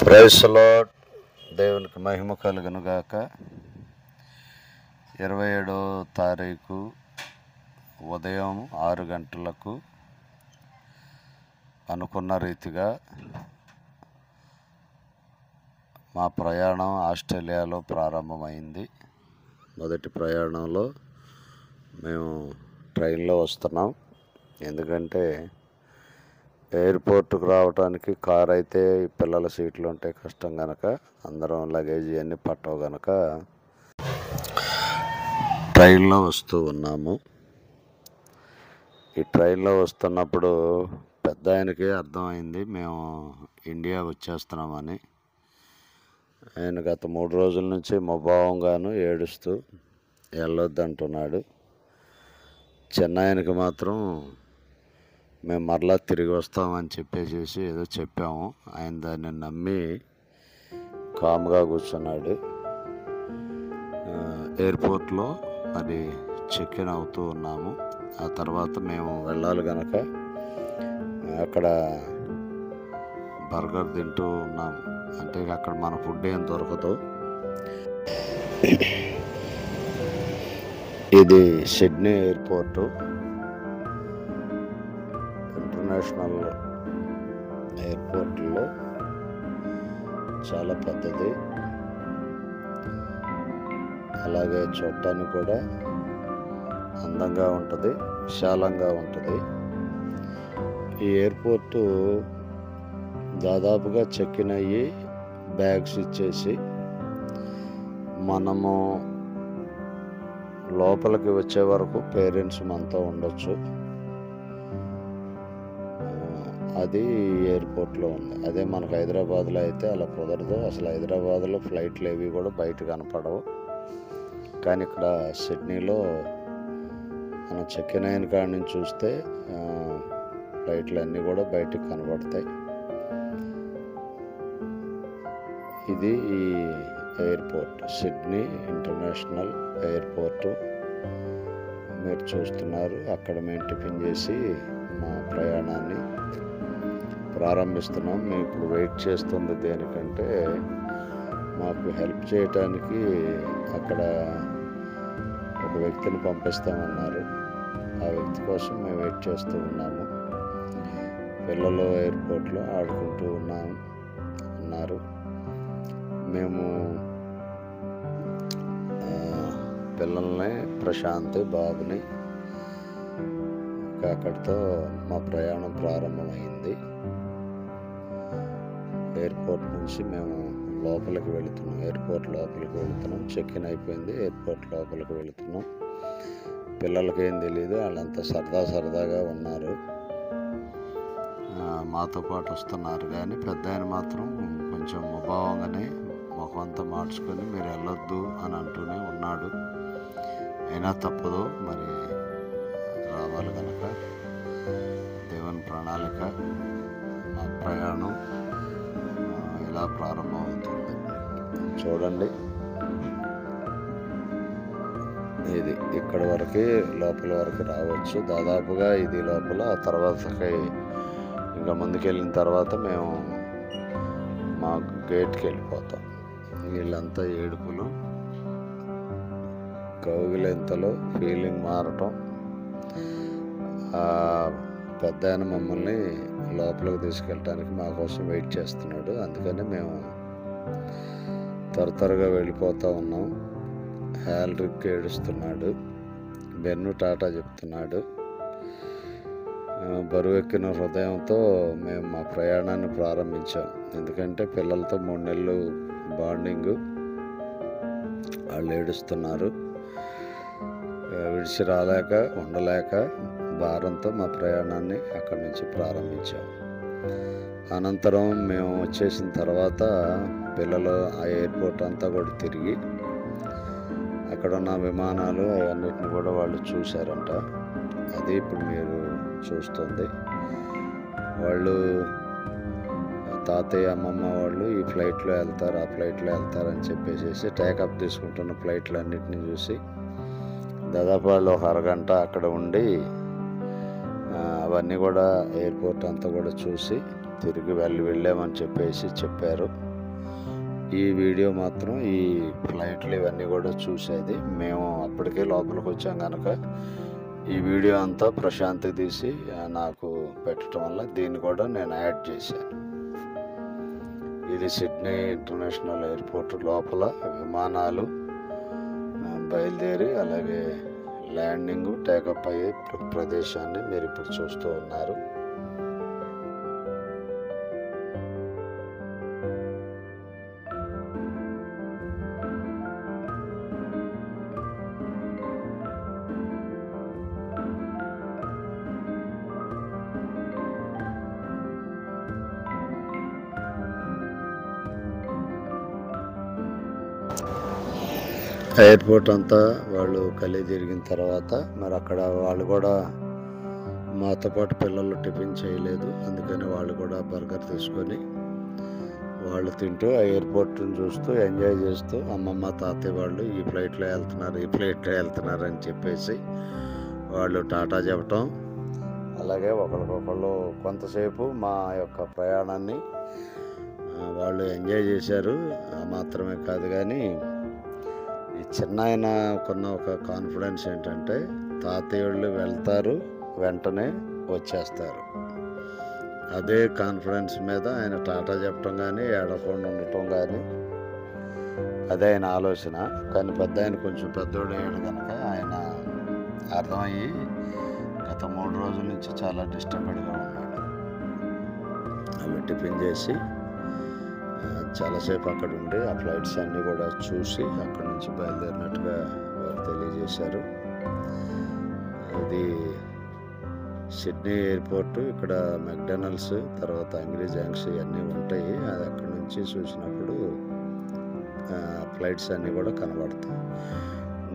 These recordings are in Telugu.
Praise lord. దేవునికి మహిమ కలుగును గాక. 27వ తారీఖు ఉదయం 6 గంటలకు అనుకున్న రీతిగా మా ప్రయాణం ఆస్ట్రేలియాలో ప్రారంభమైంది. మొదటి ప్రయాణంలో మేము ట్రైన్లో వస్తున్నాం. ఎందుకంటే ఎయిర్పోర్ట్కి రావడానికి కార్ అయితే పిల్లల సీట్లు ఉంటే కష్టం కనుక, అందరం లగేజీ అన్నీ పట్టవు కనుక ట్రైన్లో వస్తూ ఉన్నాము. ఈ ట్రైన్లో వస్తున్నప్పుడు పెద్ద ఆయనకి అర్థమైంది మేము ఇండియా వచ్చేస్తున్నామని. ఆయన గత 3 రోజుల నుంచి ముభావంగాను ఏడుస్తూ వెళ్ళొద్దంటున్నాడు. చిన్న ఆయనకి మాత్రం మేము మరలా తిరిగి వస్తామని చెప్పేసి ఏదో చెప్పాము. ఆయన దాన్ని నమ్మి కామ్గా కూర్చున్నాడు. ఎయిర్పోర్ట్లో మరి చెక్ ఇన్ అవుతూ ఉన్నాము. ఆ తర్వాత మేము వెళ్ళాలి కనుక అక్కడ బర్గర్ తింటూ ఉన్నాము. అంటే అక్కడ మన ఫుడ్ ఏం దొరకదు. ఇది సిడ్నీ ఎయిర్పోర్టు, ఇంటర్నేషనల్ ఎయిర్పోర్ట్లో చాలా పెద్దది. అలాగే చూడటానికి కూడా అందంగా ఉంటుంది, విశాలంగా ఉంటుంది. ఈ ఎయిర్పోర్టు దాదాపుగా చెక్ ఇన్ అయ్యి బ్యాగ్స్ ఇచ్చేసి మనము లోపలికి వచ్చే వరకు పేరెంట్స్ మనతో ఉండొచ్చు. అది ఎయిర్పోర్ట్లో ఉంది. అదే మనకు హైదరాబాద్లో అయితే అలా కుదరదు. అసలు హైదరాబాద్లో ఫ్లైట్లు ఏవి కూడా బయట కనపడవు. కానీ ఇక్కడ సిడ్నీలో మనం చెక్ ఇన్ అయిన కాడి నుంచి చూస్తే ఫ్లైట్లు అన్నీ కూడా బయటకు కనబడతాయి. ఇది ఈ ఎయిర్పోర్ట్, సిడ్నీ ఇంటర్నేషనల్ ఎయిర్పోర్టు మీరు చూస్తున్నారు. అక్కడ మేము టిఫిన్ చేసి మా ప్రయాణాన్ని ప్రారంభిస్తున్నాం. మేము ఇప్పుడు వెయిట్ చేస్తుంది దేనికంటే మాకు హెల్ప్ చేయటానికి అక్కడ ఒక వ్యక్తిని పంపిస్తామన్నారు. ఆ వ్యక్తి కోసం మేము వెయిట్ చేస్తూ ఉన్నాము. పిల్లలు ఎయిర్పోర్ట్లో ఆడుకుంటూ ఉన్నారు. మేము పిల్లల్ని, ప్రశాంత్ బాబుని అక్కడితో మా ప్రయాణం ప్రారంభమైంది. ఎయిర్పోర్ట్ నుంచి మేము లోపలికి వెళుతున్నాం. ఎయిర్పోర్ట్ లోపలికి వెళుతున్నాం. చెక్ ఇన్ అయిపోయింది. ఎయిర్పోర్ట్ లోపలికి వెళుతున్నాం. పిల్లలకి ఏం తెలియదు, వాళ్ళంతా సరదాగా ఉన్నారు. మాతో పాటు వస్తున్నారు. కానీ పెద్ద ఆయన మాత్రం కొంచెం ముభావంగానే ముఖం అంతా మార్చుకొని మీరు వెళ్ళొద్దు అని అంటూనే ఉన్నాడు. అయినా తప్పదు, మరి రావాలి కనుక దేవుని ప్రణాళిక. మా ప్రయాణం ఇలా ప్రారంభమవుతుంది. చూడండి, ఇది ఇక్కడ వరకు లోపల వరకు రావచ్చు. దాదాపుగా ఇది లోపల. ఆ తర్వాతకి ఇంకా ముందుకెళ్ళిన తర్వాత మేము మా గేట్కి వెళ్ళిపోతాం. వీళ్ళంతా ఏడుపులు, కౌగిలెంతలో ఫీలింగ్ మారటం. పెద్ద ఆయన మమ్మల్ని లోపలికి తీసుకెళ్ళటానికి మా కోసం వెయిట్ చేస్తున్నాడు. అందుకని మేము త్వరగా వెళ్ళిపోతూ ఉన్నాం. హ్యాల్రిక్ ఏడుస్తున్నాడు. బెన్ను టాటా చెప్తున్నాడు. బరువెక్కిన హృదయంతో మేము మా ప్రయాణాన్ని ప్రారంభించాం. ఎందుకంటే పిల్లలతో 3 నెలలు బాండింగు. వాళ్ళు ఏడుస్తున్నారు. విడిచి రాలేక ఉండలేక భారంతో మా ప్రయాణాన్ని అక్కడి నుంచి ప్రారంభించాం. అనంతరం మేము వచ్చేసిన తర్వాత పిల్లలు ఆ ఎయిర్పోర్ట్ అంతా కూడా తిరిగి అక్కడ ఉన్న విమానాలు అవన్నిటిని కూడా వాళ్ళు చూశారంట. అది ఇప్పుడు మీరు చూస్తుంది. వాళ్ళు తాతయ్య, అమ్మమ్మ వాళ్ళు ఈ ఫ్లైట్లో వెళ్తారు, ఆ ఫ్లైట్లో వెళ్తారని చెప్పేసి టేకప్ తీసుకుంటున్న ఫ్లైట్లు అన్నిటిని చూసి దాదాపు వాళ్ళు ఒక అరగంట అక్కడ ఉండి అవన్నీ కూడా ఎయిర్పోర్ట్ అంతా కూడా చూసి తిరిగి వెళ్ళామని చెప్పారు. ఈ వీడియో మాత్రం ఈ ఫ్లైట్లు ఇవన్నీ కూడా చూసేది. మేము అప్పటికే లోపలికి వచ్చాం కనుక ఈ వీడియో అంతా ప్రశాంతి తీసి నాకు పెట్టడం వల్ల దీన్ని కూడా నేను యాడ్ చేశాను. ఇది సిడ్నీ ఇంటర్నేషనల్ ఎయిర్పోర్ట్ లోపల విమానాలు బయలుదేరి అలాగే ల్యాండింగ్ టేకప్ అయ్యే ప్రదేశాన్ని మీరు ఇప్పుడు చూస్తూ ఉన్నారు. ఎయిర్పోర్ట్ అంతా వాళ్ళు కలిగి తిరిగిన తర్వాత మరి అక్కడ వాళ్ళు కూడా మాతో పాటు పిల్లలు టిఫిన్ చేయలేదు, అందుకని వాళ్ళు కూడా బర్గర్ తీసుకొని వాళ్ళు తింటూ ఆ ఎయిర్పోర్ట్ని చూస్తూ ఎంజాయ్ చేస్తూ అమ్మమ్మ తాతయ్య వాళ్ళు ఈ ఫ్లైట్లో వెళ్తున్నారు అని చెప్పేసి వాళ్ళు టాటా చెప్పటం, అలాగే ఒకరికొకళ్ళు కొంతసేపు మా యొక్క ప్రయాణాన్ని వాళ్ళు ఎంజాయ్ చేశారు. మాత్రమే కాదు కానీ ఈ చిన్నాయనకున్న ఒక కాన్ఫిడెన్స్ ఏంటంటే తాతయ్యళ్ళు వెళ్తారు వెంటనే వచ్చేస్తారు. అదే కాన్ఫిడెన్స్ మీద ఆయన టాటా చెప్పటం కానీ ఏడకుండా ఉండటం కానీ అదే ఆయన ఆలోచన. కానీ పెద్ద ఆయన కొంచెం పెద్దోడు అయ్యాడు కనుక ఆయన అర్థమయ్యి గత 3 రోజుల నుంచి చాలా డిస్టర్బెడ్గా ఉన్నాడు. అవి టిఫిన్ చేసి చాలాసేపు అక్కడ ఉండి ఆ ఫ్లైట్స్ అన్నీ కూడా చూసి అక్కడి నుంచి బయలుదేరినట్టుగా వారు తెలియజేశారు. ఇది సిడ్నీ ఎయిర్పోర్టు. ఇక్కడ మెక్డొనాల్డ్స్ తర్వాత అంగ్రీ జాంక్స్ ఇవన్నీ ఉంటాయి. అది అక్కడి నుంచి చూసినప్పుడు ఫ్లైట్స్ అన్నీ కూడా కనబడతాయి.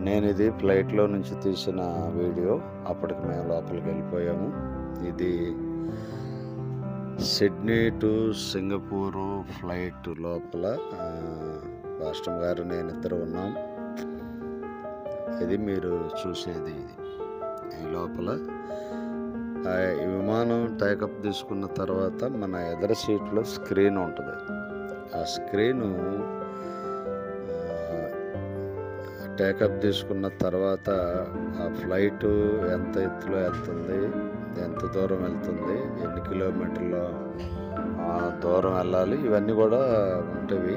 నేను ఇది ఫ్లైట్లో నుంచి తీసిన వీడియో. అప్పటికి మేము లోపలికి వెళ్ళిపోయాము. ఇది సిడ్నీ టు సింగపూరు ఫ్లైట్ లోపల రాష్ట్రం గారు నేను ఇద్దరు ఉన్నాం. ఇది మీరు చూసేది. ఇది ఈ లోపల ఈ విమానం టేకప్ తీసుకున్న తర్వాత మన ఎదర సీట్లో స్క్రీన్ ఉంటుంది. ఆ స్క్రీను టేకప్ తీసుకున్న తర్వాత ఆ ఫ్లైటు ఎంత ఎత్తులో వెళ్తుంది, ఎంత దూరం వెళ్తుంది, ఎన్ని కిలోమీటర్ల దూరం వెళ్ళాలి, ఇవన్నీ కూడా ఉంటాయి.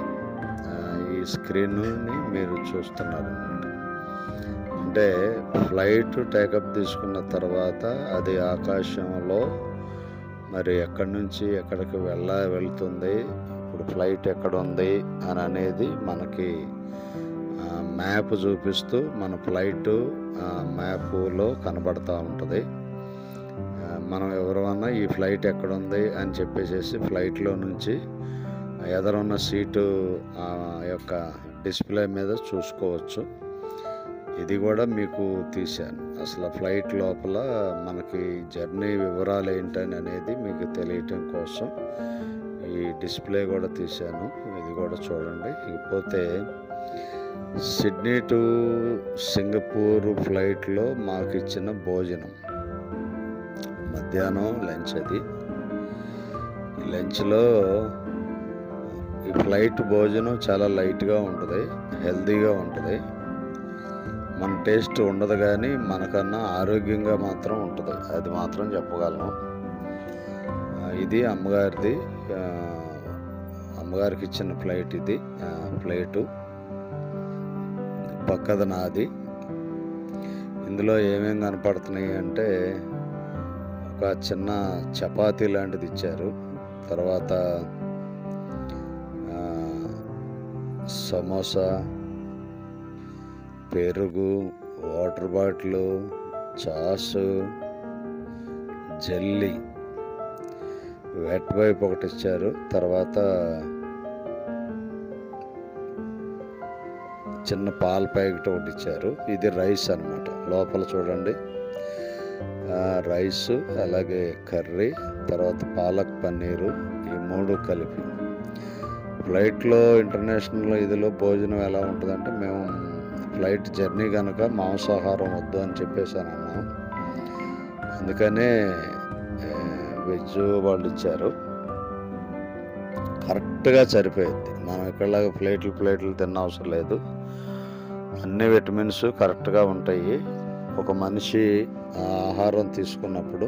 ఈ స్క్రీన్ని మీరు చూస్తున్నారు అన్నమాట. అంటే ఫ్లైట్ టేకప్ తీసుకున్న తర్వాత అది ఆకాశంలో మరి ఎక్కడి నుంచి ఎక్కడికి వెళ్తుంది, ఇప్పుడు ఫ్లైట్ ఎక్కడ ఉంది అని అనేది మనకి మ్యాప్ చూపిస్తూ మన ఫ్లైట్ మ్యాప్లో కనబడుతూ ఉంటుంది. మనం ఎవరన్నా ఈ ఫ్లైట్ ఎక్కడుంది అని చెప్పేసి ఫ్లైట్లో నుంచి ఎదురున్న సీటు యొక్క డిస్ప్లే మీద చూసుకోవచ్చు. ఇది కూడా మీకు తీశాను. అసలు ఫ్లైట్ లోపల మనకి జర్నీ వివరాలు ఏంటని అనేది మీకు తెలియటం కోసం ఈ డిస్ప్లే కూడా తీశాను. ఇది కూడా చూడండి. ఇకపోతే సిడ్నీ టు సింగపూర్ ఫ్లైట్లో మాకు ఇచ్చిన భోజనం మధ్యాహ్నం లంచ్. అది ఈ లంచ్లో ఈ ఫ్లైట్ భోజనం చాలా లైట్గా ఉంటుంది, హెల్తీగా ఉంటుంది. మన టేస్ట్ ఉండదు కానీ మనకన్నా ఆరోగ్యంగా మాత్రం ఉంటుంది, అది మాత్రం చెప్పగలను. ఇది అమ్మగారిది, అమ్మగారికి ఇచ్చిన ఫ్లైట్. ఇది ప్లేటు పక్కద నాది. ఇందులో ఏమేమి కనపడుతున్నాయి అంటే ఒక చిన్న చపాతీ లాంటిది ఇచ్చారు, తర్వాత సమోసా, పెరుగు, వాటర్ బాటిల్, చాసు, జెల్లీ, వెట్ వైప్ ఒకటి ఇచ్చారు, తర్వాత చిన్న పాల ప్యాకెట్ ఒకటి ఇచ్చారు. ఇది రైస్ అన్నమాట. లోపల చూడండి రైసు అలాగే కర్రీ, తర్వాత పాలక్ పన్నీరు, ఈ 3 కలిపి. ఫ్లైట్లో ఇంటర్నేషనల్ ఇదిలో భోజనం ఎలా ఉంటుందంటే మేము ఫ్లైట్ జర్నీ కనుక మాంసాహారం వద్దు అని చెప్పేసాను అన్నాం. అందుకనే వెజ్ వాళ్ళు ఇచ్చారు. కరెక్ట్ కరెక్ట్గా సరిపోయింది. మనం ఇక్కడలాగా ప్లేట్లు తిన్న అవసరం లేదు. అన్ని విటమిన్స్ కరెక్ట్గా ఉంటాయి. ఒక మనిషి ఆహారం తీసుకున్నప్పుడు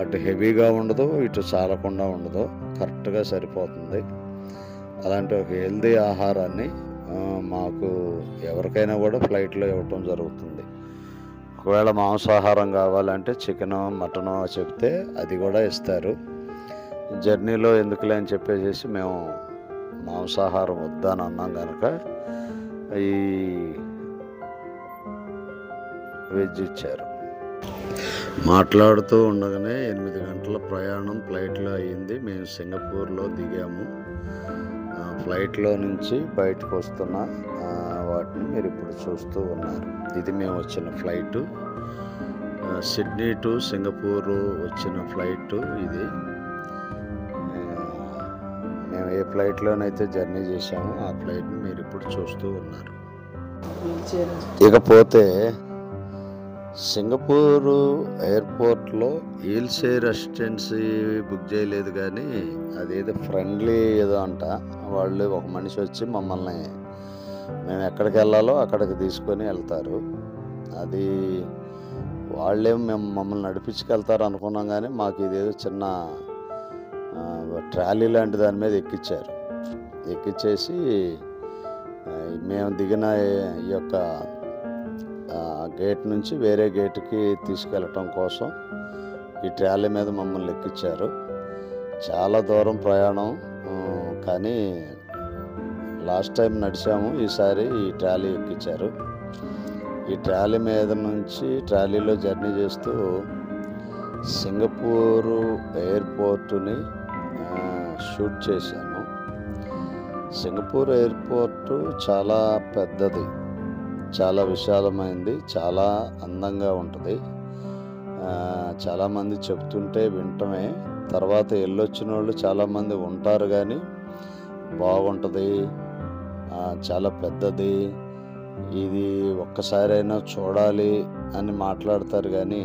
అటు హెవీగా ఉండదు, ఇటు చాలకుండా ఉండదు, కరెక్ట్గా సరిపోతుంది. అలాంటి ఒక హెల్దీ ఆహారాన్ని మాకు ఎవరికైనా కూడా ఫ్లైట్లో ఇవ్వటం జరుగుతుంది. ఒకవేళ మాంసాహారం కావాలంటే చికెను మటను చెప్తే అది కూడా ఇస్తారు. జర్నీలో ఎందుకులే అని చెప్పేసి మేము మాంసాహారం వద్దని అన్నాం కనుక ఈ వెజ్ ఇచ్చారు. మాట్లాడుతూ ఉండగానే 8 గంటల ప్రయాణం ఫ్లైట్లో అయ్యింది. మేము సింగపూర్లో దిగాము. ఫ్లైట్లో నుంచి బయటకు వస్తున్న వాటిని మీరు ఇప్పుడు చూస్తూ ఉన్నారు. ఇది మేము వచ్చిన ఫ్లైటు, సిడ్నీ టు సింగపూరు వచ్చిన ఫ్లైటు ఇది. మేము ఏ ఫ్లైట్లోనైతే జర్నీ చేశామో ఆ ఫ్లైట్ని మీరు ఇప్పుడు చూస్తూ ఉన్నారు. ఇకపోతే సింగపూరు ఎయిర్పోర్ట్లో వీల్ చైర్ అసిస్టెన్సీ బుక్ చేయలేదు, కానీ అదేదో ఫ్రెండ్లీ ఏదో అంట. వాళ్ళు ఒక మనిషి వచ్చి మమ్మల్ని మేము ఎక్కడికి వెళ్ళాలో అక్కడికి తీసుకొని వెళ్తారు. అది వాళ్ళేమో మమ్మల్ని నడిపించుకెళ్తారు అనుకున్నాం, కానీ మాకు ఇదేదో చిన్న ట్రాలీ లాంటి దాని మీద ఎక్కించేసి మేము దిగిన ఈ యొక్క గేట్ నుంచి వేరే గేటుకి తీసుకెళ్ళటం కోసం ఈ ట్రాలీ మీద మమ్మల్ని ఎక్కించారు. చాలా దూరం ప్రయాణం, కానీ లాస్ట్ టైం నడిచాము, ఈసారి ఈ ట్రాలీ ఎక్కించారు. ఈ ట్రాలీ మీద నుంచి ట్రాలీలో జర్నీ చేస్తూ సింగపూరు ఎయిర్పోర్టుని షూట్ చేశాను. సింగపూర్ ఎయిర్పోర్టు చాలా పెద్దది, చాలా విశాలమైంది, చాలా అందంగా ఉంటుంది. చాలామంది చెప్తుంటే వింటమే, తర్వాత వెళ్ళొచ్చిన వాళ్ళు చాలామంది ఉంటారు, కానీ బాగుంటుంది, చాలా పెద్దది, ఇది ఒక్కసారైనా చూడాలి అని మాట్లాడతారు, కానీ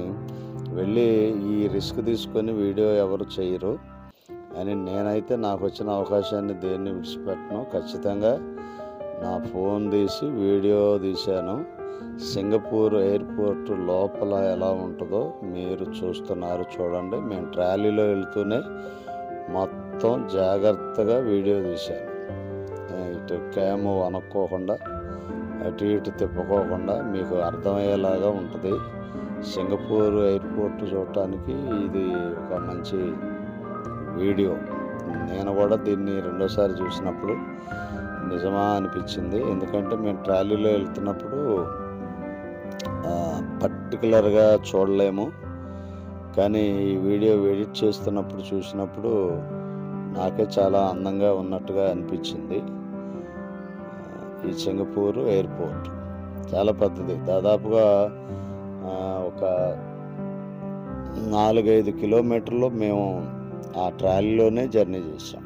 వెళ్ళి ఈ రిస్క్ తీసుకొని వీడియో ఎవరు చేయరు. అని నేనైతే నాకు వచ్చిన అవకాశాన్ని దేన్ని విడిచిపెట్టను. ఖచ్చితంగా నా ఫోన్ తీసి వీడియో తీశాను. సింగపూర్ ఎయిర్పోర్ట్ లోపల ఎలా ఉంటుందో మీరు చూస్తున్నారు, చూడండి. మేము ట్రాలీలో వెళ్తూనే మొత్తం జాగ్రత్తగా వీడియో తీశాను. ఇటు క్యాము వనక్కోకుండా అటు ఇటు తిప్పుకోకుండా మీకు అర్థమయ్యేలాగా ఉంటుంది. సింగపూర్ ఎయిర్పోర్ట్ చూడటానికి ఇది ఒక మంచి వీడియో. నేను కూడా దీన్ని రెండోసారి చూసినప్పుడు నిజమా అనిపించింది. ఎందుకంటే మేము ట్రాలీలో వెళ్తున్నప్పుడు పర్టికులర్గా చూడలేము, కానీ ఈ వీడియో ఎడిట్ చేస్తున్నప్పుడు చూసినప్పుడు నాకే చాలా అందంగా ఉన్నట్టుగా అనిపించింది. ఈ సింగపూర్ ఎయిర్పోర్ట్ చాలా పెద్దది, దాదాపుగా ఒక 4-5 కిలోమీటర్లు మేము ఆ ట్రాలీలోనే జర్నీ చేసాం.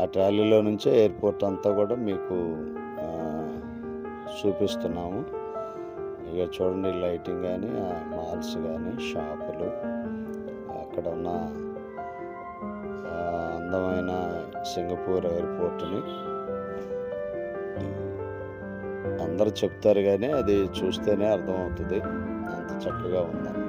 ఆ ట్రాలీలో నుంచే ఎయిర్పోర్ట్ అంతా కూడా మీకు చూపిస్తున్నాము. ఇక చూడండి, లైటింగ్ కానీ, మాల్స్ కానీ, షాపులు, అక్కడ ఉన్న అందమైన సింగపూర్ ఎయిర్పోర్ట్ని అందరూ చెప్తారు, కానీ అది చూస్తేనే అర్థమవుతుంది అంత చక్కగా ఉందన్నమాట.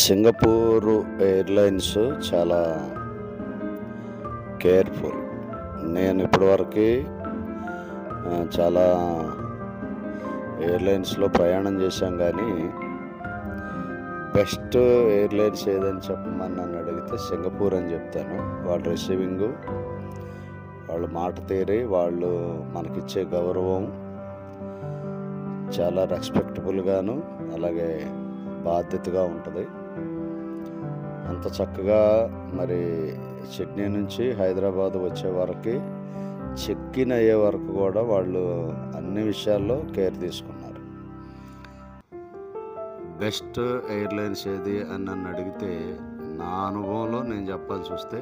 సింగపూర్ ఎయిర్లైన్స్ చాలా కేర్ఫుల్. నేను ఇప్పటివరకు చాలా ఎయిర్లైన్స్లో ప్రయాణం చేశాం, కానీ బెస్ట్ ఎయిర్లైన్స్ ఏదని చెప్పమని నన్ను అడిగితే సింగపూర్ అని చెప్తాను. వాళ్ళ రిసీవింగు, వాళ్ళ మాట తీరి, వాళ్ళు మనకిచ్చే గౌరవం చాలా రెస్పెక్టబుల్గాను అలాగే బాధ్యతగా ఉంటుంది. అంత చక్కగా మరి సిడ్నీ నుంచి హైదరాబాద్ వచ్చే వరకు చెక్ ఇన్ అయ్యే వరకు కూడా వాళ్ళు అన్ని విషయాల్లో కేర్ తీసుకున్నారు. బెస్ట్ ఎయిర్లైన్స్ ఏది అని నన్ను అడిగితే నా అనుభవంలో నేను చెప్పాల్సి వస్తే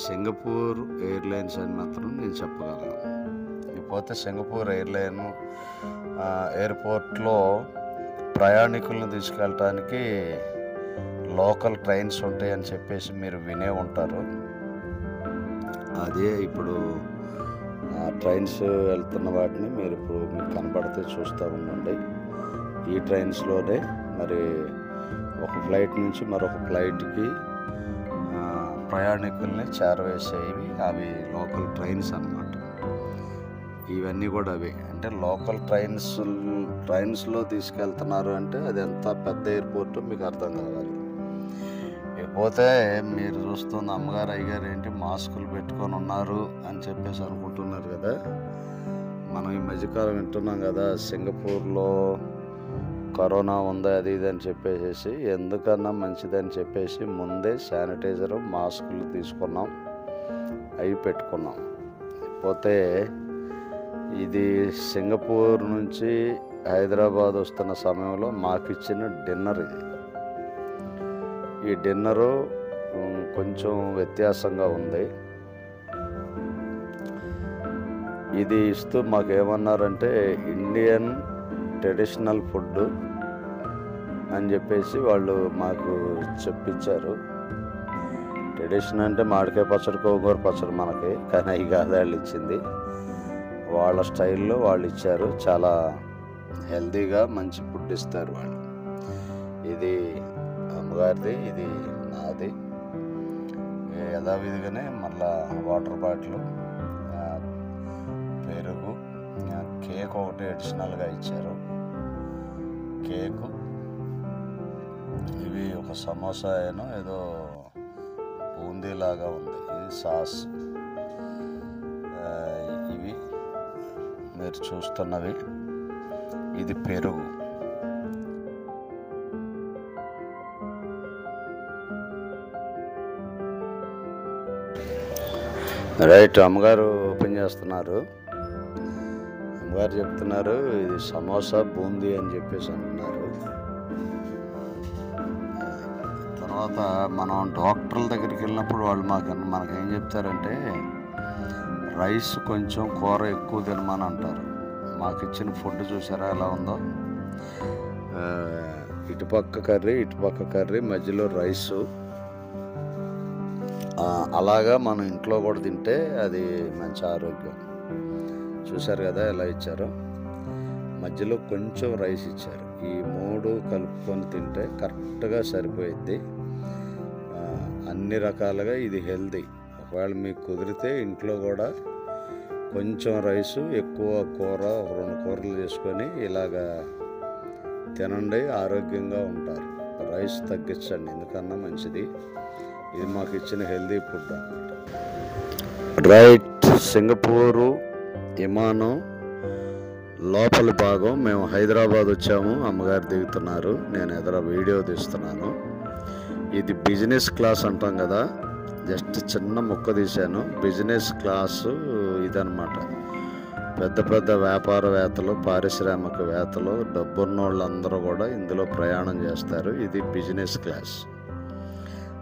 సింగపూర్ ఎయిర్లైన్స్ అని మాత్రం నేను చెప్పగలను. ఇకపోతే సింగపూర్ ఎయిర్పోర్ట్లో ప్రయాణికులను తీసుకెళ్ళటానికి లోకల్ ట్రైన్స్ ఉంటాయని చెప్పేసి మీరు వినే ఉంటారు. అదే ఇప్పుడు ట్రైన్స్ వెళ్తున్న వాటిని మీరు ఇప్పుడు మీకు కనబడితే చూస్తూ ఉండండి. ఈ ట్రైన్స్లోనే మరి ఒక ఫ్లైట్ నుంచి మరొక ఫ్లైట్కి ప్రయాణికుల్ని చేరవేసేవి అవి లోకల్ ట్రైన్స్ అన్నమాట. ఇవన్నీ కూడా అవి అంటే లోకల్ ట్రైన్స్లో తీసుకెళ్తున్నారు అంటే అది ఎంత పెద్ద ఎయిర్పోర్ట్ మీకు అర్థం కావాలి. ఇకపోతే మీరు చూస్తున్న అమ్మగారు అయ్యగారు ఏంటి మాస్కులు పెట్టుకొని ఉన్నారు అని చెప్పేసి అనుకుంటున్నారు కదా. మనం ఈ మధ్యకాలం వింటున్నాం కదా సింగపూర్లో కరోనా ఉందా అది ఇది అని చెప్పేసి, ఎందుకన్నా మంచిదని చెప్పేసి ముందే శానిటైజరు మాస్కులు తీసుకున్నాం, అవి పెట్టుకున్నాం. పోతే ఇది సింగపూర్ నుంచి హైదరాబాద్ వస్తున్న సమయంలో మాకు ఇచ్చిన డిన్నర్ ఇది. ఈ డిన్నరు కొంచెం వ్యత్యాసంగా ఉంది. ఇది ఇస్తూ మాకు ఏమన్నారంటే ఇండియన్ ట్రెడిషనల్ ఫుడ్ అని చెప్పేసి వాళ్ళు మాకు చెప్పించారు. ట్రెడిషన్ అంటే మామిడికాయ పచ్చడి, గోంగూర పచ్చడి మనకి, కానీ అవి కాదు వాళ్ళు ఇచ్చింది. వాళ్ళ స్టైల్లో వాళ్ళు ఇచ్చారు. చాలా హెల్తీగా మంచి ఫుడ్ ఇస్తారు వాళ్ళు. ఇది అమ్మగారిది, ఇది నాది. యథావిధిగానే మళ్ళా వాటర్ బాటిల్, పెరుగు, కేక్ ఒకటి అడిషనల్గా ఇచ్చారు. కేకు, ఇవి ఒక సమోసా ఏదో బూందీలాగా ఉంది, ఇది సాస్. ఇవి మీరు చూస్తున్నవి, ఇది పెరుగు. రైట్, అమ్మగారు ఓపెన్ చేస్తున్నారు. అమ్మగారు చెప్తున్నారు ఇది సమోసా బూందీ అని చెప్పేసి అంటున్నారు. తర్వాత మనం డాక్టర్ల దగ్గరికి వెళ్ళినప్పుడు వాళ్ళు మనకేం చెప్తారంటే రైస్ కొంచెం కూర ఎక్కువ తినమని అంటారు. మాకు ఇచ్చిన ఫుడ్ చూసారా ఎలా ఉందో, ఇటుపక్క కర్రీ మధ్యలో రైసు. అలాగా మనం ఇంట్లో కూడా తింటే అది మంచి ఆరోగ్యం. చూశారు కదా ఎలా ఇచ్చారో, మధ్యలో కొంచెం రైస్ ఇచ్చారు. ఈ మూడు కలుపుకొని తింటే కరెక్ట్గా సరిపోయిద్ది. అన్ని రకాలుగా ఇది హెల్తీ. ఒకవేళ మీకు కుదిరితే ఇంట్లో కూడా కొంచెం రైసు, ఎక్కువ కూర, 2 కూరలు చేసుకొని ఇలాగా తినండి, ఆరోగ్యంగా ఉంటారు. రైస్ తగ్గించండి, ఎందుకన్నా మంచిది. ఇది మాకు ఇచ్చిన హెల్తీ ఫుడ్ అన్నమాట. రైట్, సింగపూరు విమానం లోపలి భాగం. మేము హైదరాబాద్ వచ్చాము, అమ్మగారు దిగుతున్నారు, నేను ఎదుర వీడియో తీస్తున్నాను. ఇది బిజినెస్ క్లాస్ అంటాం కదా, జస్ట్ చిన్న ముక్క తీశాను. బిజినెస్ క్లాసు ఇదన్నమాట. పెద్ద వ్యాపారవేత్తలు, పారిశ్రామికవేత్తలు, డబ్బున్న వాళ్ళందరూ కూడా ఇందులో ప్రయాణం చేస్తారు. ఇది బిజినెస్ క్లాస్.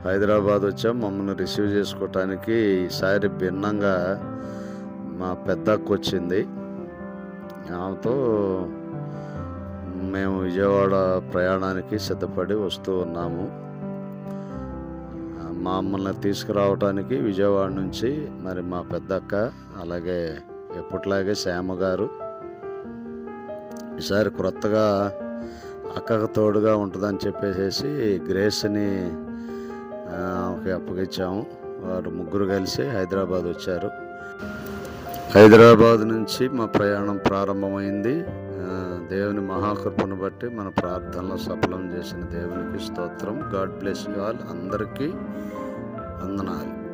హైదరాబాద్ వచ్చాం, మమ్మల్ని రిసీవ్ చేసుకోవటానికి ఈసారి భిన్నంగా మా పెద్దక్క వచ్చింది. ఆమెతో మేము విజయవాడ ప్రయాణానికి సిద్ధపడి వస్తూ ఉన్నాము. మమ్మల్ని తీసుకురావటానికి విజయవాడ నుంచి మరి మా పెద్దక్క, అలాగే ఎప్పట్లాగే శ్యామ గారు. ఈసారి క్రొత్తగా అక్కకు తోడుగా ఉంటుందని చెప్పేసి గ్రేస్ని అప్పగించాము. వారు ముగ్గురు కలిసి హైదరాబాద్ వచ్చారు. హైదరాబాద్ నుంచి మా ప్రయాణం ప్రారంభమైంది. దేవుని మహాకృపను బట్టి మన ప్రార్థనలో సఫలం చేసిన దేవునికి స్తోత్రం. God bless you all. అందరికీ వందనాలు.